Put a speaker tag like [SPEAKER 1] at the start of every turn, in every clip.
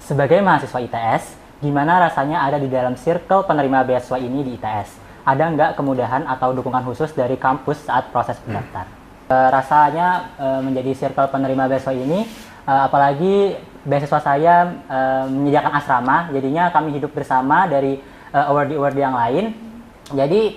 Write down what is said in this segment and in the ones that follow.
[SPEAKER 1] Sebagai mahasiswa ITS, gimana rasanya ada di dalam circle penerima beasiswa ini di ITS? Ada nggak kemudahan atau dukungan khusus dari kampus saat proses pendaftar? Rasanya menjadi circle penerima beasiswa ini, apalagi beasiswa saya menyediakan asrama, jadinya kami hidup bersama dari award-award yang lain. Jadi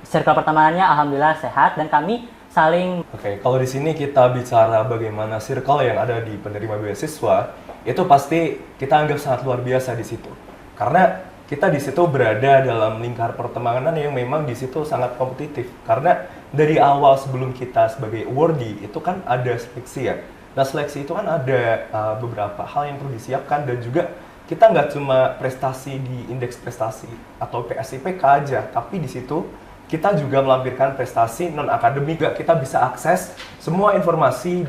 [SPEAKER 1] circle pertemanannya alhamdulillah sehat dan kami saling.
[SPEAKER 2] Oke, kalau di sini kita bicara bagaimana circle yang ada di penerima beasiswa, itu pasti kita anggap sangat luar biasa di situ. Karena kita di situ berada dalam lingkar pertemanan yang memang di situ sangat kompetitif. Karena dari awal sebelum kita sebagai awardee itu kan ada seleksi ya. Nah seleksi itu kan ada beberapa hal yang perlu disiapkan dan juga kita nggak cuma prestasi di indeks prestasi atau PSIPK aja, tapi di situ kita juga melampirkan prestasi non akademik. Kita bisa akses semua informasi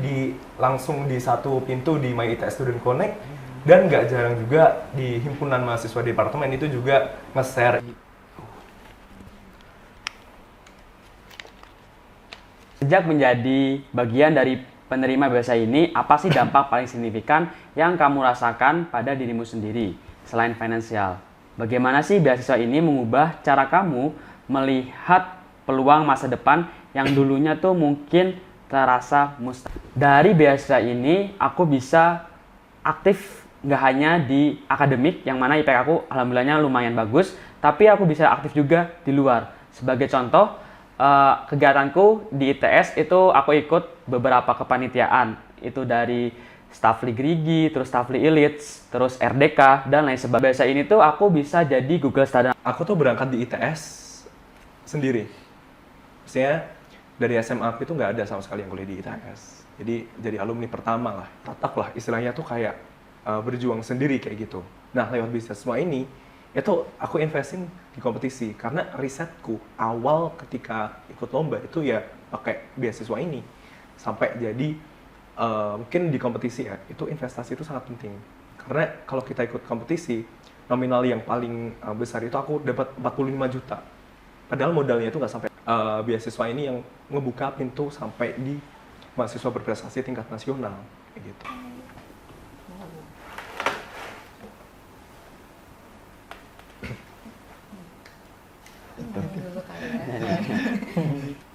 [SPEAKER 2] langsung di satu pintu di My ITS Student Connect, dan nggak jarang juga di himpunan mahasiswa departemen itu juga nge-share.
[SPEAKER 3] Sejak menjadi bagian dari penerima beasiswa ini, apa sih dampak paling signifikan yang kamu rasakan pada dirimu sendiri selain finansial? Bagaimana sih beasiswa ini mengubah cara kamu melihat peluang masa depan yang dulunya tuh mungkin terasa mustahil? Dari beasiswa ini aku bisa aktif nggak hanya di akademik, yang mana IPK aku alhamdulillahnya lumayan bagus, tapi aku bisa aktif juga di luar. Sebagai contoh, kegiatanku di ITS itu aku ikut beberapa kepanitiaan, itu dari Staffly Grigi, terus Staffly Elites, terus RDK, dan lain sebagainya. Biasa ini tuh aku bisa jadi Google Student.
[SPEAKER 2] Aku tuh berangkat di ITS sendiri. Maksudnya dari SMA aku itu nggak ada sama sekali yang kuliah di ITS. Jadi alumni pertama lah, tatak lah, istilahnya tuh kayak berjuang sendiri kayak gitu. Nah lewat beasiswa ini, itu aku investin di kompetisi karena risetku awal ketika ikut lomba itu ya pakai beasiswa ini sampai jadi mungkin di kompetisi ya, itu investasi itu sangat penting karena kalau kita ikut kompetisi nominal yang paling besar itu aku dapat 45 juta padahal modalnya itu nggak sampai. Beasiswa ini yang ngebuka pintu sampai di mahasiswa berprestasi tingkat nasional kayak gitu.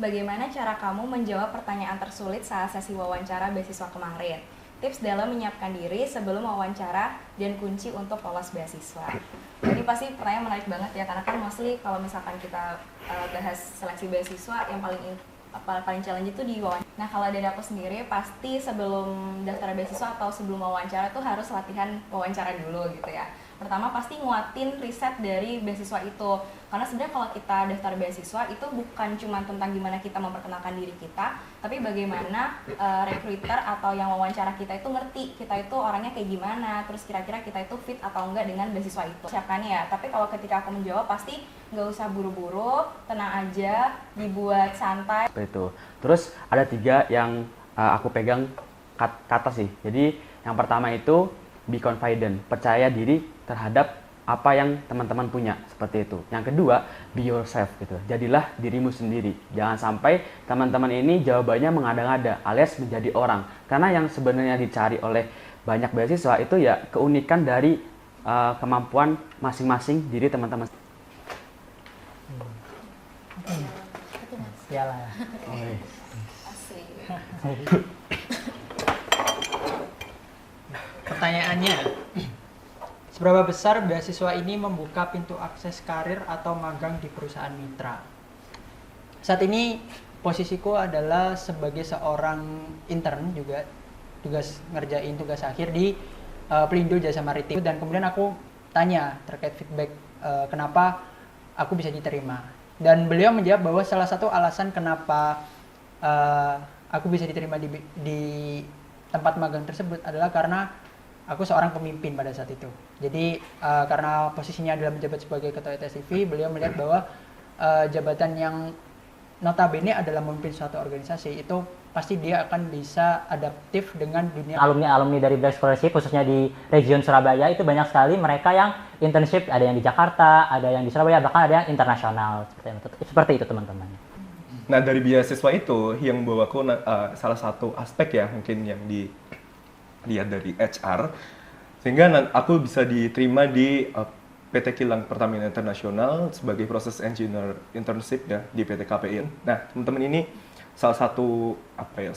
[SPEAKER 4] Bagaimana cara kamu menjawab pertanyaan tersulit saat sesi wawancara beasiswa kemarin? Tips dalam menyiapkan diri sebelum wawancara dan kunci untuk lolos beasiswa. Ini pasti pertanyaan menarik banget ya, karena kan mostly kalau misalkan kita bahas seleksi beasiswa yang paling challenge itu di wawancara. Nah kalau dari aku sendiri pasti sebelum daftar beasiswa atau sebelum wawancara tuh harus latihan wawancara dulu gitu ya. Pertama pasti nguatin riset dari beasiswa itu, karena sebenarnya kalau kita daftar beasiswa itu bukan cuma tentang gimana kita memperkenalkan diri kita, tapi bagaimana recruiter atau yang wawancara kita itu ngerti kita itu orangnya kayak gimana, terus kira-kira kita itu fit atau enggak dengan beasiswa itu. Siapkannya ya, tapi kalau ketika aku menjawab pasti nggak usah buru-buru, tenang aja, dibuat santai.
[SPEAKER 3] Itu. Terus ada 3 yang aku pegang kata sih. Jadi yang pertama itu be confident, percaya diri terhadap apa yang teman-teman punya, seperti itu. Yang kedua, be yourself gitu. Jadilah dirimu sendiri. Jangan sampai teman-teman ini jawabannya mengada-ngada alias menjadi orang. Karena yang sebenarnya dicari oleh banyak beasiswa itu ya keunikan dari kemampuan masing-masing diri teman-teman.
[SPEAKER 1] Iyalah.
[SPEAKER 5] Pertanyaannya, seberapa besar beasiswa ini membuka pintu akses karir atau magang di perusahaan mitra? Saat ini posisiku adalah sebagai seorang intern juga, ngerjain tugas akhir di Pelindo Jasa Maritim, dan kemudian aku tanya terkait feedback kenapa aku bisa diterima. Dan beliau menjawab bahwa salah satu alasan kenapa aku bisa diterima di tempat magang tersebut adalah karena aku seorang pemimpin pada saat itu. Jadi karena posisinya adalah menjabat sebagai ketua ITS-TV, beliau melihat bahwa jabatan yang notabene adalah memimpin suatu organisasi itu pasti dia akan bisa adaptif dengan dunia.
[SPEAKER 1] Alumni dari Black Scholarship khususnya di region Surabaya itu banyak sekali mereka yang internship, ada yang di Jakarta, ada yang di Surabaya, bahkan ada yang internasional. Seperti itu teman-teman.
[SPEAKER 2] Nah dari beasiswa itu yang membawaku salah satu aspek ya mungkin yang dilihat dari HR, Sehingga aku bisa diterima di PT Kilang Pertamina Internasional sebagai proses engineer internship ya di PT KPI. Nah, teman-teman ini salah satu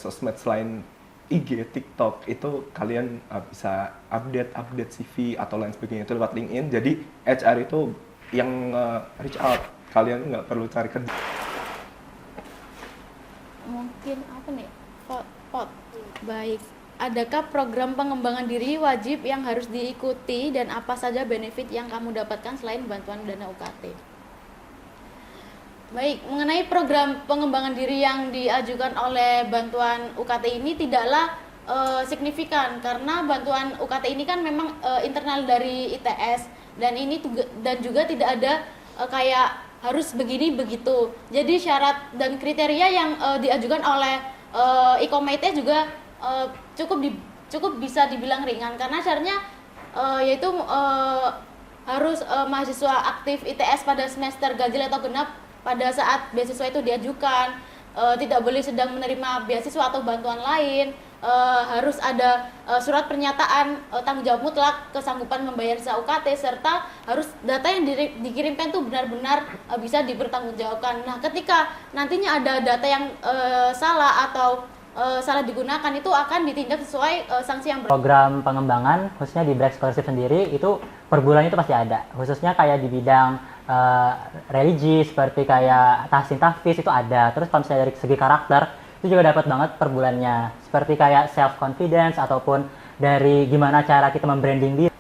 [SPEAKER 2] sosmed selain IG, TikTok itu kalian bisa update CV atau lain sebagainya itu lewat LinkedIn. Jadi HR itu yang reach out, kalian nggak perlu cari kerja.
[SPEAKER 6] Mungkin apa nih? Baik. Adakah program pengembangan diri wajib yang harus diikuti dan apa saja benefit yang kamu dapatkan selain bantuan dana UKT? Baik, mengenai program pengembangan diri yang diajukan oleh bantuan UKT ini tidaklah signifikan karena bantuan UKT ini kan memang internal dari ITS dan ini dan juga tidak ada kayak harus begini begitu. Jadi syarat dan kriteria yang diajukan oleh IKOMITE juga cukup bisa dibilang ringan karena syaratnya yaitu harus mahasiswa aktif ITS pada semester ganjil atau genap pada saat beasiswa itu diajukan, tidak boleh sedang menerima beasiswa atau bantuan lain, harus ada surat pernyataan tanggung jawab mutlak kesanggupan membayar sisa UKT serta harus data yang dikirimkan itu benar-benar bisa dipertanggungjawabkan. Nah, ketika nantinya ada data yang salah atau salah digunakan itu akan ditindak sesuai sanksi yang
[SPEAKER 1] Program pengembangan khususnya di Black Scholarship sendiri itu per bulan itu pasti ada, khususnya kayak di bidang religi seperti kayak tahsin tahfiz itu ada. Terus kalau misalnya dari segi karakter itu juga dapat banget per bulannya, seperti kayak self confidence ataupun dari gimana cara kita membranding diri.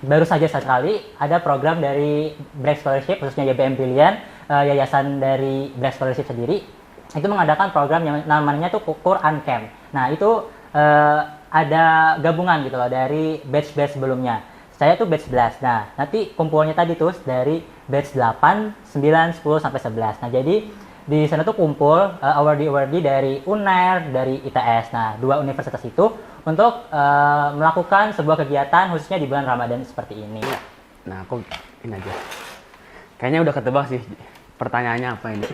[SPEAKER 1] Baru saja sekali ada program dari Black Scholarship khususnya YBM Pilihan, yayasan dari Black Scholarship sendiri itu mengadakan program yang namanya tuh Quran Camp. Nah itu ada gabungan gitu loh dari batch-batch sebelumnya. Saya tuh batch 11. Nah nanti kumpulnya tadi tuh dari batch 8, 9, 10 sampai 11. Nah jadi di sana tuh kumpul awardee dari UNER, dari ITS. Nah dua universitas itu untuk melakukan sebuah kegiatan khususnya di bulan Ramadan seperti ini.
[SPEAKER 3] Nah, aku ini aja. Kayaknya udah ketebak sih pertanyaannya apa ini.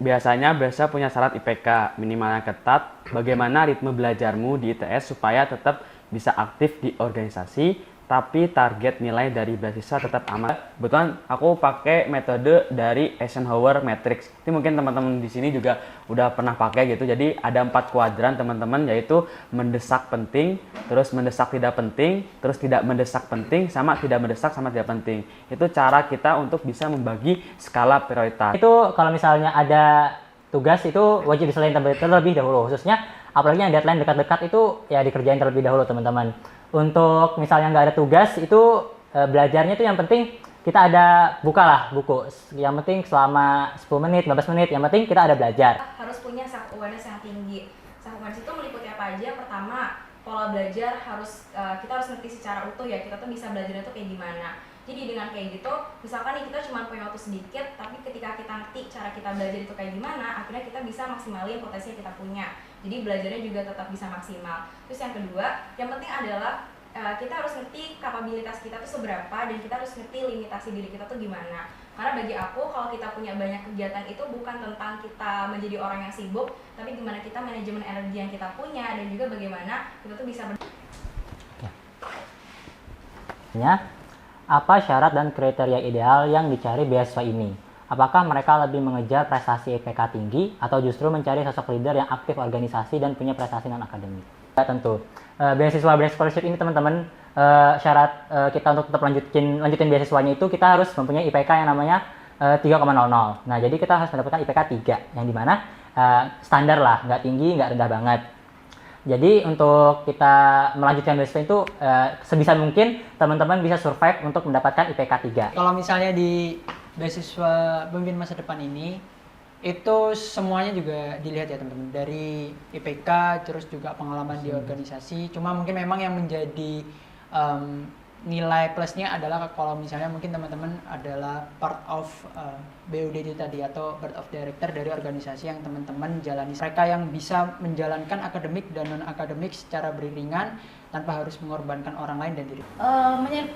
[SPEAKER 3] Biasanya punya syarat IPK minimalnya ketat. Bagaimana ritme belajarmu di ITS supaya tetap bisa aktif di organisasi, tapi target nilai dari beasiswa tetap aman? Kebetulan aku pakai metode dari Eisenhower Matrix. Ini mungkin teman-teman di sini juga udah pernah pakai gitu. Jadi ada 4 kuadran teman-teman, yaitu mendesak penting, terus mendesak tidak penting, terus tidak mendesak penting, sama tidak mendesak sama tidak penting. Itu cara kita untuk bisa membagi skala prioritas.
[SPEAKER 1] Itu kalau misalnya ada tugas itu wajib diselesaikan terlebih dahulu, khususnya apalagi yang deadline dekat-dekat itu ya dikerjain terlebih dahulu teman-teman. Untuk misalnya nggak ada tugas itu belajarnya itu yang penting kita ada bukalah buku. Yang penting selama 10 menit, 15 menit, yang penting kita ada belajar.
[SPEAKER 4] Harus punya self awareness yang tinggi. Self awareness itu meliputi apa aja? Pertama, pola belajar kita harus ngerti secara utuh ya, kita tuh bisa belajar itu kayak gimana. Jadi dengan kayak gitu, misalkan nih kita cuma punya waktu sedikit, tapi ketika kita ngerti cara kita belajar itu kayak gimana, akhirnya kita bisa maksimalin potensi yang kita punya. Jadi belajarnya juga tetap bisa maksimal. Terus yang kedua, yang penting adalah kita harus ngerti kapabilitas kita tuh seberapa dan kita harus ngerti limitasi diri kita tuh gimana. Karena bagi aku kalau kita punya banyak kegiatan itu bukan tentang kita menjadi orang yang sibuk, tapi gimana kita manajemen energi yang kita punya dan juga bagaimana kita tuh bisa
[SPEAKER 1] apa syarat dan kriteria ideal yang dicari beasiswa ini? Apakah mereka lebih mengejar prestasi IPK tinggi atau justru mencari sosok leader yang aktif organisasi dan punya prestasi non-akademik? Ya, tentu. Beasiswa Black Scholarship ini teman-teman, syarat kita untuk tetap lanjutin beasiswanya itu kita harus mempunyai IPK yang namanya 3,00. Nah, jadi kita harus mendapatkan IPK 3, yang dimana standar lah, nggak tinggi, nggak rendah banget. Jadi untuk kita melanjutkan beasiswa itu sebisa mungkin teman-teman bisa survive untuk mendapatkan IPK 3.
[SPEAKER 5] Kalau misalnya di beasiswa pemimpin masa depan ini itu semuanya juga dilihat ya teman-teman, dari IPK terus juga pengalaman di organisasi. Cuma mungkin memang yang menjadi nilai plusnya adalah kalau misalnya mungkin teman-teman adalah part of BUD itu tadi atau board of director dari organisasi yang teman-teman jalani. Mereka yang bisa menjalankan akademik dan non akademik secara beriringan tanpa harus mengorbankan orang lain dan diri.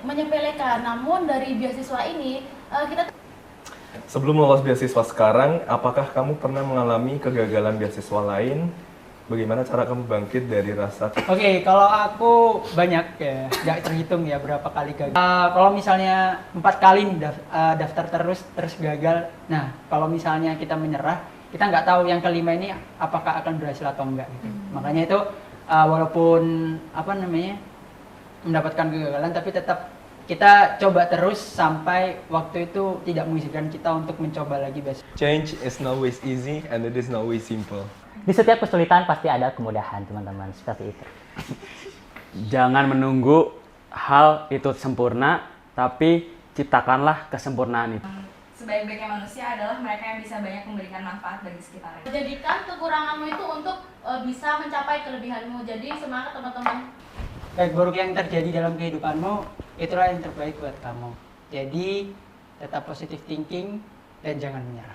[SPEAKER 6] Menyepelekan, namun dari beasiswa ini kita
[SPEAKER 2] Sebelum lolos beasiswa sekarang, apakah kamu pernah mengalami kegagalan beasiswa lain bagaimana cara kamu bangkit dari rasa
[SPEAKER 5] Oke, kalau aku banyak ya, nggak terhitung ya berapa kali gagal. Kalau misalnya 4 kali nih daftar terus gagal. Nah, kalau misalnya kita menyerah, kita nggak tahu yang kelima ini apakah akan berhasil atau enggak. Gitu. Makanya itu walaupun mendapatkan kegagalan, tapi tetap kita coba terus sampai waktu itu tidak mengizinkan kita untuk mencoba lagi besok.
[SPEAKER 2] change is not always easy and it is not always simple.
[SPEAKER 1] Di setiap kesulitan pasti ada kemudahan, teman-teman. Seperti itu.
[SPEAKER 3] Jangan menunggu hal itu sempurna, tapi ciptakanlah kesempurnaan itu.
[SPEAKER 4] Sebaik-baiknya manusia adalah mereka yang bisa banyak memberikan manfaat bagi sekitarnya.
[SPEAKER 6] Jadikan kekuranganmu itu untuk bisa mencapai kelebihanmu. Jadi semangat teman-teman.
[SPEAKER 5] Baik buruk yang terjadi dalam kehidupanmu, itulah yang terbaik buat kamu. Jadi tetap positive thinking dan jangan menyerah.